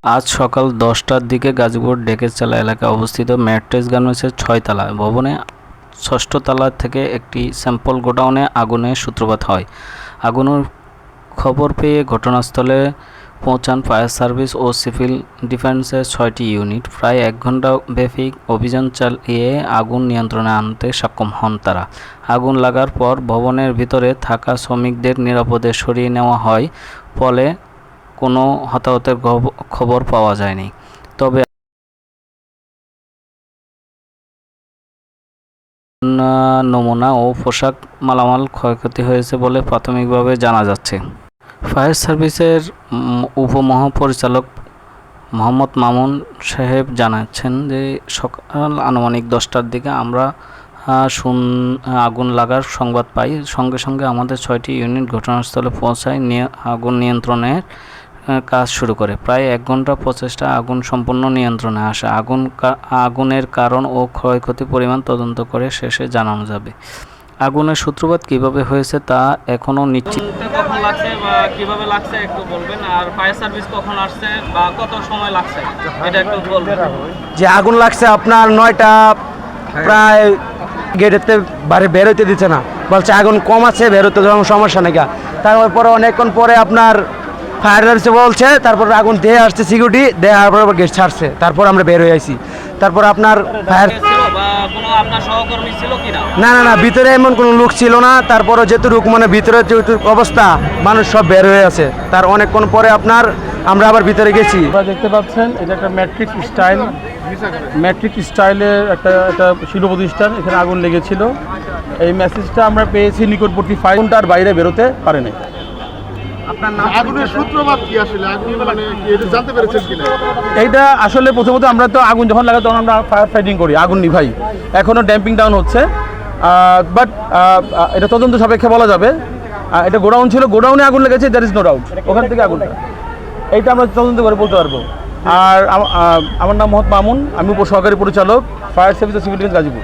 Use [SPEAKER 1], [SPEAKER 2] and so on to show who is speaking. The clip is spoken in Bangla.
[SPEAKER 1] আজ সকাল 10টার দিকে গাজীপুর ডেকেরচালা এলাকায় অবস্থিত ম্যাট্রেস গার্মেন্টসের 6 তলা ভবনে 6ষ্ঠ তলা থেকে একটি স্যাম্পল গোডাউনে আগুনের সূত্রপাত হয়। আগুনের খবর পেয়ে ঘটনাস্থলে পৌঁছান ফায়ার সার্ভিস ও সিভিল ডিফেন্সের 6টি ইউনিট। প্রায় 1 ঘণ্টা ব্যাপী অভিযান চালিয়ে আগুন নিয়ন্ত্রণে আনতে সক্ষম হন তারা। আগুন লাগার পর ভবনের ভিতরে থাকা শ্রমিকদের নিরাপদে সরিয়ে নেওয়া হয়, ফলে কোনো হতাহতের খবর পাওয়া যায়নি। তবে নমুনা ও পোশাক মালামাল ক্ষয়ক্ষতি হয়েছে বলে প্রাথমিকভাবে জানা যাচ্ছে। ফায়ার সার্ভিসের উপমহাপরিচালক মোহাম্মদ মামুন সাহেব জানাচ্ছেন যে সকাল আনুমানিক 10টার দিকে আমরা আগুন লাগার সংবাদ পাই। সঙ্গে সঙ্গে আমাদের 6টি ইউনিট ঘটনাস্থলে পৌঁছায়, আগুন নিয়ন্ত্রণের কাজ শুরু করে। প্রায় 1 ঘণ্টা প্রচেষ্টা আগুন সম্পূর্ণ নিয়ন্ত্রণে আসে। আগুনের কারণ ও ক্ষয়ক্ষতির পরিমাণ তদন্ত করে শেষে জানানো যাবে। আগুনের সূত্রপাত কিভাবে হয়েছে তা এখনও নিশ্চিত।
[SPEAKER 2] কখন লাগছে বা কিভাবে লাগছে একটু বলবেন, আর ফায়ার সার্ভিস কখন আসছে বা কত সময় লাগছে এটা একটু বলবেন।
[SPEAKER 3] যে আগুন লাগছে আপনার 9টা, প্রায় গেটেতে বাইরে বেরোতে দিচ্ছে না, বলছে আগুন কম আছে, বেরোতে যখন সমস্যা নেই। তারপরে অনেকক্ষণ পরে আপনার ফায়ার সার্ভিসে বলছে, তারপর আগুন দিয়ে আসছে সিকিউরিটি, দেওয়ার পর গেট ছাড়ছে, তারপর আমরা বের হয়ে আসি। তারপর আপনার ফায়ার না না না ভিতরে এমন কোনো লোক ছিল না। তারপরে যেটুকু মানে ভিতরে যেটুকু অবস্থা, মানুষ সব বের হয়ে আছে। তার অনেকক্ষণ পরে আপনার আমরা আবার ভিতরে গেছি।
[SPEAKER 4] আপনারা দেখতে পাচ্ছেন এটা একটা ম্যাট্রিক স্টাইলের একটা শিল্প প্রতিষ্ঠান, এখানে আগুন লেগেছিল। এই মেসেজটা আমরা পেয়েছি নিকটবর্তী 5 ঘন্টার বাইরে বেরোতে পারে নাই।
[SPEAKER 5] আগুনের সূত্রপাত কি আসলে, আগুন মানে কি এটা জানতে পেরেছেন কিনা?
[SPEAKER 4] এইটা আসলে প্রথমত আমরা তো আগুন যখন লাগাই তখন আমরা ফায়ার ফাইটিং করি, আগুন নিভাই। এখনও ড্যাম্পিং ডাউন হচ্ছে, বাট এটা তদন্ত সাপেক্ষে বলা যাবে। এটা গোডাউন ছিল, গোডাউনে আগুন লেগেছে, দ্যার ইজ নো ডাউট, ওখান থেকে আগুনটা। এইটা আমরা তদন্ত করে বলতে পারবো। আর আমার নাম মোহাম্মদ মামুন, আমি উপসহকারী পরিচালক, ফায়ার সার্ভিস ও সিভিল ডিফেন্স গাজীপুর।